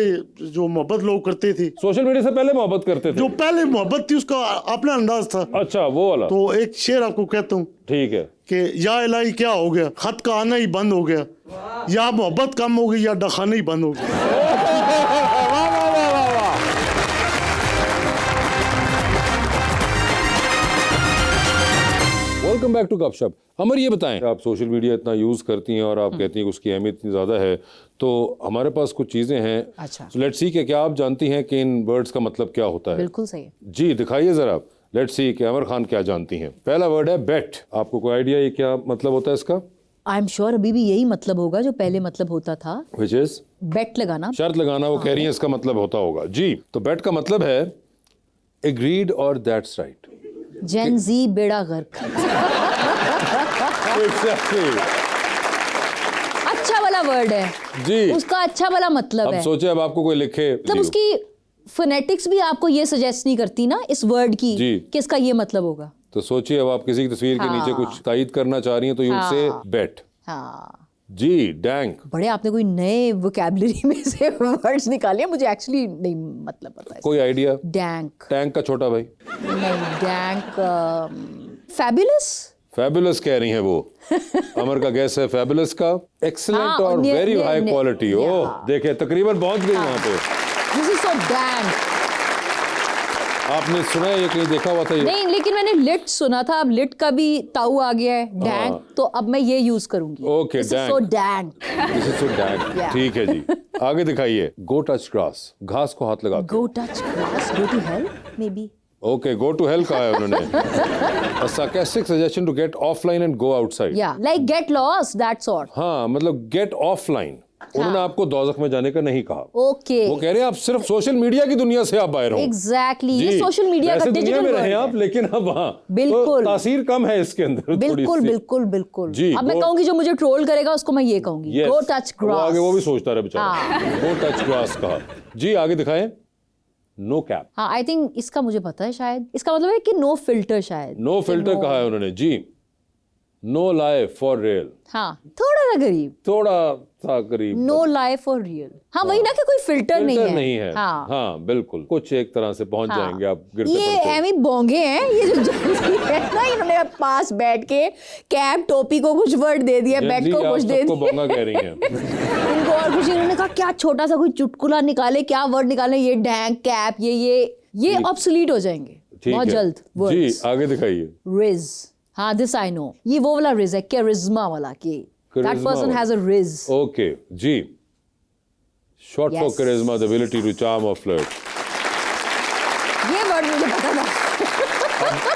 जो मोहब्बत लोग करते थे, सोशल मीडिया से पहले मोहब्बत करते थे, जो पहले मोहब्बत थी उसका अपना अंदाज था। अच्छा वो वाला। तो एक शेर आपको कहता हूँ ठीक है कि या इलाही क्या हो गया, खत का आना ही बंद हो गया, या मोहब्बत कम हो गई या डखाना ही बंद हो गया। वेलकम बैक टू गपशप। अमर ये बताएं, आप सोशल मीडिया इतना यूज़ करती हैं और आप कहती हैं कि उसकी अहमियत इतनी ज़्यादा है, तो हमारे पास कुछ चीज़ें हैं। अच्छा। लेट्स सी कि क्या आप जानती हैं कि इन वर्ड्स का मतलब क्या होता है? बिल्कुल सही है। जी दिखाइए ज़रा। लेट्स सी कि अमर खान क्या जानती हैं। पहला वर्ड है बेट। आपको कोई आइडिया ये क्या मतलब होता है इसका? आई एम श्योर अभी भी यही मतलब होगा जो पहले मतलब होता था, विच इज बेट लगाना, शर्त लगाना। वो कह रही है इसका मतलब होता होगा। जी तो बेट का मतलब है एग्रीड और दैट्स राइट। जेन जी बेड़ा गर्क। Exactly. अच्छा वाला वर्ड है जी, उसका अच्छा वाला मतलब अब है। सोचे अब आपको कोई लिखे मतलब उसकी फोनेटिक्स भी आपको ये सजेस्ट नहीं करती ना इस वर्ड की जी। कि इसका ये मतलब होगा। तो सोचिए अब आप किसी की तस्वीर के नीचे कुछ तायद करना चाह रही हैं तो यू से बेट। हाँ जी डैंक। बड़े आपने कोई नए वोकैबुलरी में से वर्ड्स निकाले, मुझे एक्चुअली नहीं मतलब पता है। कोई आइडिया? डैंक टैंक का छोटा भाई। नहीं, डैंक फैबुलस। फैबुलस कह रही हैं वो। अमर का गैस है फैबुलस का। एक्सीलेंट हाँ, और near- very near- high near- quality. Oh yeah. देखे तकरीबन पहुंच गई वहां पे। This is so dank. आपने सुना है ये कहीं देखा हुआ था ये? नहीं लेकिन मैंने लिट सुना था, अब लिट का भी ताऊ आ गया है डैंक, तो अब मैं ये यूज करूंगी। Okay dank. So dank. This is so dank. Yeah. ठीक है जी आगे दिखाइए। Go touch grass. घास को हाथ लगा। Go touch grass, go to hell maybe बी। ओके गो टू हेल कहा है उन्होंने। A sarcastic suggestion to get offline and go outside. या like get lost that sort. हाँ मतलब गेट ऑफलाइन। उन्होंने आपको दोज़ख में जाने का नहीं कहा। ओके वो कह रहे हैं आप सिर्फ सोशल मीडिया की दुनिया से आप बाहर हो। एग्जैक्टली ये सोशल मीडिया का वैसे दुनिया डिजिटल में वर्ल्ड रहे है। आप, लेकिन अब हाँ बिल्कुल। तो तासीर कम है इसके अंदर थोड़ी बिल्कुल सी। बिल्कुल बिल्कुल। जी, अब मैं go- कहूंगी जो मुझे ट्रोल करेगा उसको मैं ये कहूंगी Yes. गो टच वो ग्रास। आगे वो भी सोचता रहे बेचारा। गो टच ग्रास कहा। जी आगे दिखाएं। No cap. हाँ आई थिंक इसका मुझे पता है, शायद इसका मतलब है कि नो फिल्टर, शायद नो फिल्टर कहा है उन्होंने। जी नो लाई फॉर रियल। हाँ थोड़ा सा करीब, थोड़ा सा करीब। No life for real. हाँ वही ना कि कोई फिल्टर नहीं है। नहीं है। हाँ हाँ बिल्कुल कुछ एक तरह से पहुंच हाँ। जाएंगे आप गिरते ये पड़ते। एमी बोंगे हैं ये जो जल्दी है ना, इन्होंने पास बैठ के कैप टोपी को कुछ वर्ड दे दिया, बैग जी, को आप कुछ दे सबको दिया। बोंगा कह रही हैं। इनको और कुछ, इन्होंने कहा क्या छोटा सा कोई चुटकुला निकाले, क्या वर्ड निकाले, ये डैंक कैप ये ऑब्सोलीट हो जाएंगे ठीक बहुत है। जल्द। जी वर्ड्स आगे दिखाइए। रिज। हाँ दिस आई नो, ये वो वाला रिज है, कैरिज्मा वाला, कि that Charisma person has a rizz. Okay जी short for Yes. charisma the ability to charm or flirt। ये वर्ड मुझे पता था।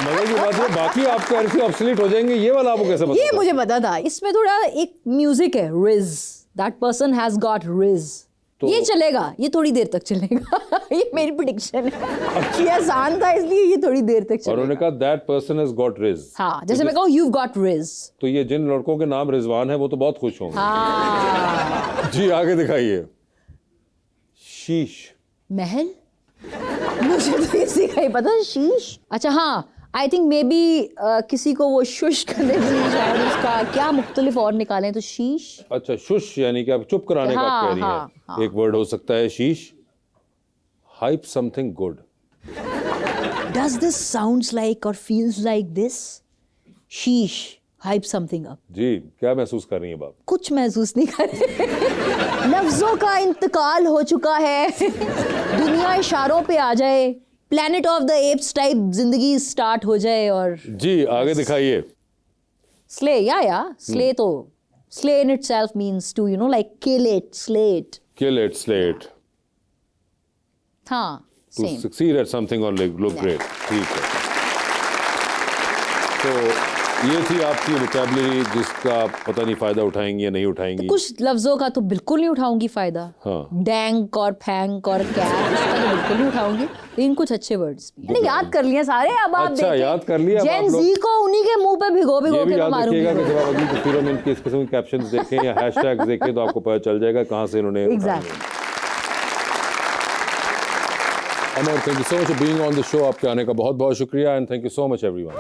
मजे की बात है बाकी आपके ऐसे ऑब्सोलीट हो जाएंगे, ये वाला आपको कैसे पता ये था? मुझे पता था, इसमें थोड़ा एक म्यूजिक है, ridge, that person has got ridge. तो- ये चलेगा, ये थोड़ी देर तक चलेगा। ये मेरी प्रेडिक्शन है। ये आसान था इसलिए ये थोड़ी देर तक और चलेगा। उन्होंने कहा that person has got ridge. हाँ जैसे मैं कहूँ you've got रिज। तो ये जिन लड़कों के नाम रिजवान है वो तो बहुत खुश होंगे। हाँ जी आगे दिखाइए। शीश। महल, मुझे तो इसी का ही पता, शीश। अच्छा हाँ आई थिंक मे बी किसी को वो शुश करने के लिए शायद उसका क्या मुख्तलिफ और निकालें, तो शीश। अच्छा शुश यानी कि आप चुप कराने का आप हाँ, कह रही हैं। हाँ, एक वर्ड हो सकता है शीश। Hype something good. Does this sounds like or feels like this? शीश, hype something up. जी क्या महसूस कर रही हैं आप? कुछ महसूस नहीं कर रहे। लफ्जों का इंतकाल हो चुका है। दुनिया इशारों पे आ जाए, planet of the apps type जिंदगी स्टार्ट हो जाए। और जी आगे दिखाइए। स्ले, या स्ले तो slay in itself means to like kill it, slay it. Kill it, slay it. हाँ To succeed at something or look great. ठीक है। तो ये थी आपकी वोकैबुलरी जिसका पता नहीं फ़ायदा उठाएंगी या नहीं उठाएंगी। कुछ लफ्जों का तो बिल्कुल नहीं उठाऊंगी फायदा। हाँ। डैंक और फैंक और कैट इसका तो बिल्कुल नहीं उठाऊंगी, लेकिन कुछ अच्छे वर्ड्स भी मैंने याद कर लिए सारे। अब आप अच्छा, याद कर लिया। जेन जी को उन्हीं के मुंह पे भिगो के मैं मारूंगी। ये भी याद रखिएगा कि जब आप अगली तस्वीरों में इनके इस किस्म के कैप्शंस देखें या हैशटैग्स देखें तो आपको पता चल जाएगा कहाँ से इन्होंने। Amar, thank you so much for being on the show. आपके आने का बहुत बहुत शुक्रिया and thank you so much everyone.